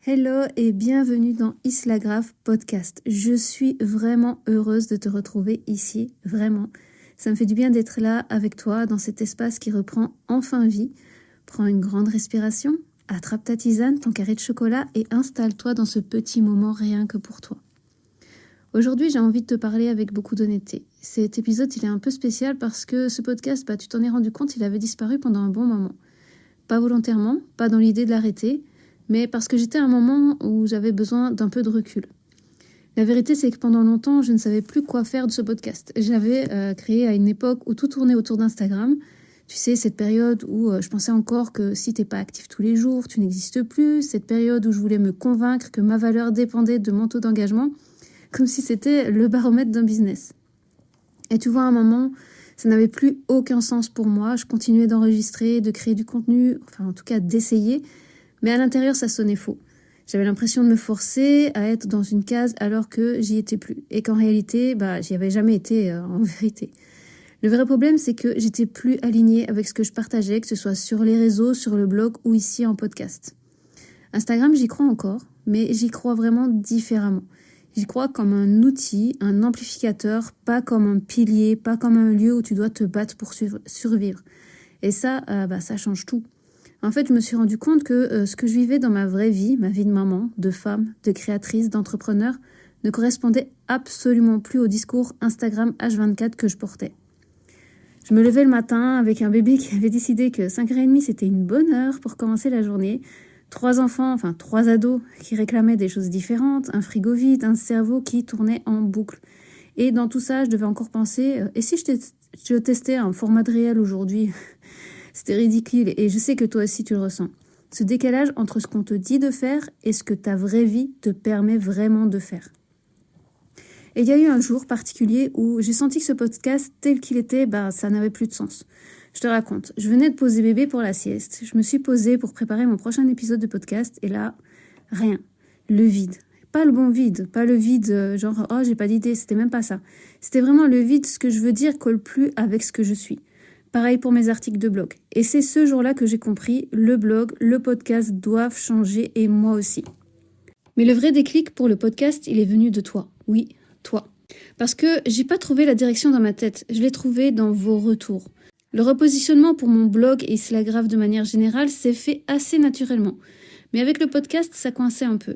Hello et bienvenue dans Isla Grave Podcast. Je suis vraiment heureuse de te retrouver ici, vraiment. Ça me fait du bien d'être là avec toi dans cet espace qui reprend enfin vie. Prends une grande respiration, attrape ta tisane, ton carré de chocolat et installe-toi dans ce petit moment rien que pour toi. Aujourd'hui, j'ai envie de te parler avec beaucoup d'honnêteté. Cet épisode, il est un peu spécial parce que ce podcast, tu t'en es rendu compte, il avait disparu pendant un bon moment. Pas volontairement, pas dans l'idée de l'arrêter, mais parce que j'étais à un moment où j'avais besoin d'un peu de recul. La vérité, c'est que pendant longtemps, je ne savais plus quoi faire de ce podcast. Je l'avais créé à une époque où tout tournait autour d'Instagram. Tu sais, cette période où je pensais encore que si t'es pas actif tous les jours, tu n'existes plus. Cette période où je voulais me convaincre que ma valeur dépendait de mon taux d'engagement, comme si c'était le baromètre d'un business. Et tu vois, à un moment, ça n'avait plus aucun sens pour moi. Je continuais d'enregistrer, de créer du contenu, enfin en tout cas d'essayer. Mais à l'intérieur, ça sonnait faux. J'avais l'impression de me forcer à être dans une case alors que j'y étais plus. Et qu'en réalité, j'y avais jamais été en vérité. Le vrai problème, c'est que j'étais plus alignée avec ce que je partageais, que ce soit sur les réseaux, sur le blog ou ici en podcast. Instagram, j'y crois encore, mais j'y crois vraiment différemment. J'y crois comme un outil, un amplificateur, pas comme un pilier, pas comme un lieu où tu dois te battre pour survivre. Et ça, ça change tout. En fait, je me suis rendu compte que ce que je vivais dans ma vraie vie, ma vie de maman, de femme, de créatrice, d'entrepreneur, ne correspondait absolument plus au discours Instagram H24 que je portais. Je me levais le matin avec un bébé qui avait décidé que 5h30 c'était une bonne heure pour commencer la journée. 3 ados qui réclamaient des choses différentes, un frigo vide, un cerveau qui tournait en boucle. Et dans tout ça, je devais encore penser, et si je testais un format de réel aujourd'hui ? C'était ridicule et je sais que toi aussi tu le ressens. Ce décalage entre ce qu'on te dit de faire et ce que ta vraie vie te permet vraiment de faire. Et il y a eu un jour particulier où j'ai senti que ce podcast tel qu'il était, ça n'avait plus de sens. Je te raconte, je venais de poser bébé pour la sieste. Je me suis posée pour préparer mon prochain épisode de podcast et là, rien. Le vide. Pas le bon vide, pas le vide genre « oh, j'ai pas d'idée », c'était même pas ça. C'était vraiment le vide, ce que je veux dire colle plus avec ce que je suis. Pareil pour mes articles de blog. Et c'est ce jour-là que j'ai compris, le blog, le podcast doivent changer et moi aussi. Mais le vrai déclic pour le podcast, il est venu de toi. Oui, toi. Parce que j'ai pas trouvé la direction dans ma tête, je l'ai trouvé dans vos retours. Le repositionnement pour mon blog et Isla Grave de manière générale s'est fait assez naturellement. Mais avec le podcast, ça coinçait un peu.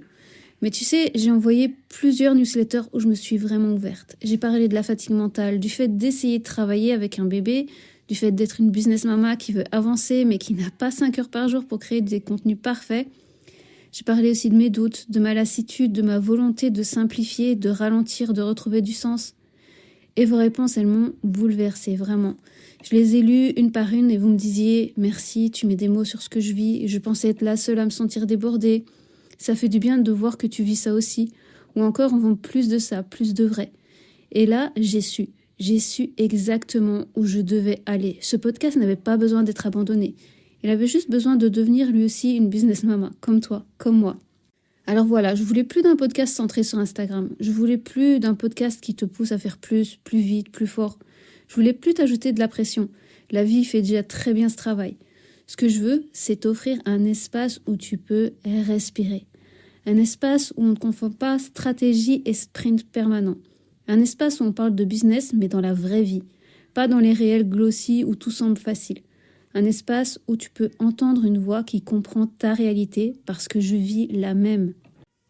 Mais tu sais, j'ai envoyé plusieurs newsletters où je me suis vraiment ouverte. J'ai parlé de la fatigue mentale, du fait d'essayer de travailler avec un bébé, du fait d'être une business mama qui veut avancer mais qui n'a pas 5 heures par jour pour créer des contenus parfaits. J'ai parlé aussi de mes doutes, de ma lassitude, de ma volonté de simplifier, de ralentir, de retrouver du sens. Et vos réponses, elles m'ont bouleversée, vraiment. Je les ai lues une par une et vous me disiez « Merci, tu mets des mots sur ce que je vis, je pensais être la seule à me sentir débordée. Ça fait du bien de voir que tu vis ça aussi. » Ou encore « On veut plus de ça, plus de vrai. » Et là, j'ai su. J'ai su exactement où je devais aller. Ce podcast n'avait pas besoin d'être abandonné. Il avait juste besoin de devenir lui aussi une business mama, comme toi, comme moi. Alors voilà, je voulais plus d'un podcast centré sur Instagram. Je voulais plus d'un podcast qui te pousse à faire plus vite, plus fort. Je voulais plus t'ajouter de la pression. La vie fait déjà très bien ce travail. Ce que je veux, c'est t'offrir un espace où tu peux respirer. Un espace où on ne confond pas stratégie et sprint permanent. Un espace où on parle de business, mais dans la vraie vie. Pas dans les réels glossy où tout semble facile. Un espace où tu peux entendre une voix qui comprend ta réalité parce que je vis la même.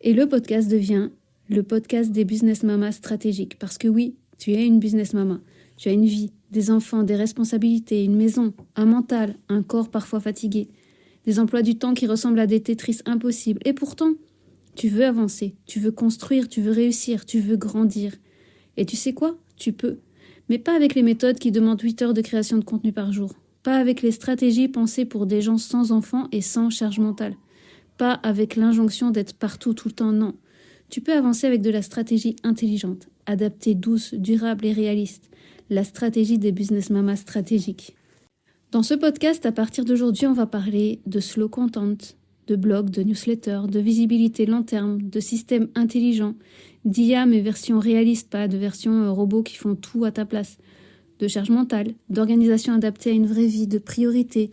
Et le podcast devient le podcast des business mamas stratégiques. Parce que oui, tu es une business mama. Tu as une vie, des enfants, des responsabilités, une maison, un mental, un corps parfois fatigué. Des emplois du temps qui ressemblent à des Tetris impossibles. Et pourtant, tu veux avancer, tu veux construire, tu veux réussir, tu veux grandir. Et tu sais quoi ? Tu peux. Mais pas avec les méthodes qui demandent 8 heures de création de contenu par jour. Pas avec les stratégies pensées pour des gens sans enfants et sans charge mentale. Pas avec l'injonction d'être partout tout le temps, non. Tu peux avancer avec de la stratégie intelligente, adaptée, douce, durable et réaliste. La stratégie des business mamas stratégiques. Dans ce podcast, à partir d'aujourd'hui, on va parler de slow content, de blog, de newsletter, de visibilité long terme, de système intelligent, d'IA mais version réaliste, pas de version robots qui font tout à ta place, de charge mentale, d'organisation adaptée à une vraie vie, de priorité,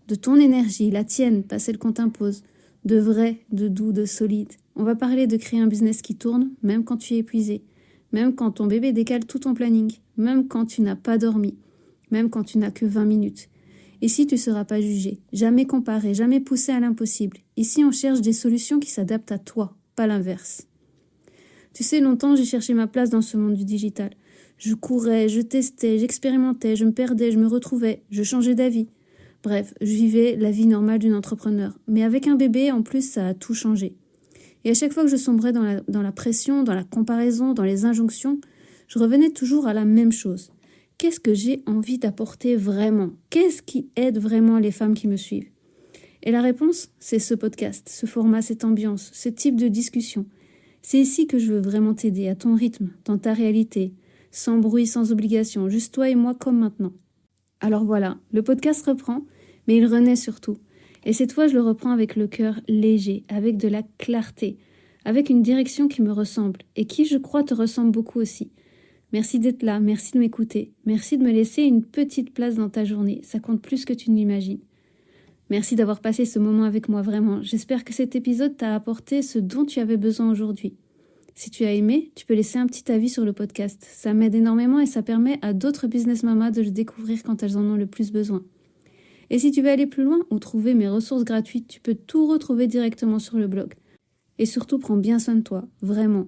de ton énergie, la tienne, pas celle qu'on t'impose, de vrai, de doux, de solide. On va parler de créer un business qui tourne, même quand tu es épuisé, même quand ton bébé décale tout ton planning, même quand tu n'as pas dormi, même quand tu n'as que 20 minutes. Ici, tu ne seras pas jugé, jamais comparé, jamais poussé à l'impossible. Ici, on cherche des solutions qui s'adaptent à toi, pas l'inverse. Tu sais, longtemps, j'ai cherché ma place dans ce monde du digital. Je courais, je testais, j'expérimentais, je me perdais, je me retrouvais, je changeais d'avis. Bref, je vivais la vie normale d'une entrepreneur. Mais avec un bébé, en plus, ça a tout changé. Et à chaque fois que je sombrais dans la pression, dans la comparaison, dans les injonctions, je revenais toujours à la même chose. Qu'est-ce que j'ai envie d'apporter vraiment? Qu'est-ce qui aide vraiment les femmes qui me suivent? Et la réponse, c'est ce podcast, ce format, cette ambiance, ce type de discussion. C'est ici que je veux vraiment t'aider, à ton rythme, dans ta réalité, sans bruit, sans obligation, juste toi et moi comme maintenant. Alors voilà, le podcast reprend, mais il renaît surtout. Et cette fois, je le reprends avec le cœur léger, avec de la clarté, avec une direction qui me ressemble et qui, je crois, te ressemble beaucoup aussi. Merci d'être là, merci de m'écouter, merci de me laisser une petite place dans ta journée, ça compte plus que tu ne l'imagines. Merci d'avoir passé ce moment avec moi, vraiment. J'espère que cet épisode t'a apporté ce dont tu avais besoin aujourd'hui. Si tu as aimé, tu peux laisser un petit avis sur le podcast. Ça m'aide énormément et ça permet à d'autres business mamas de le découvrir quand elles en ont le plus besoin. Et si tu veux aller plus loin ou trouver mes ressources gratuites, tu peux tout retrouver directement sur le blog. Et surtout, prends bien soin de toi, vraiment.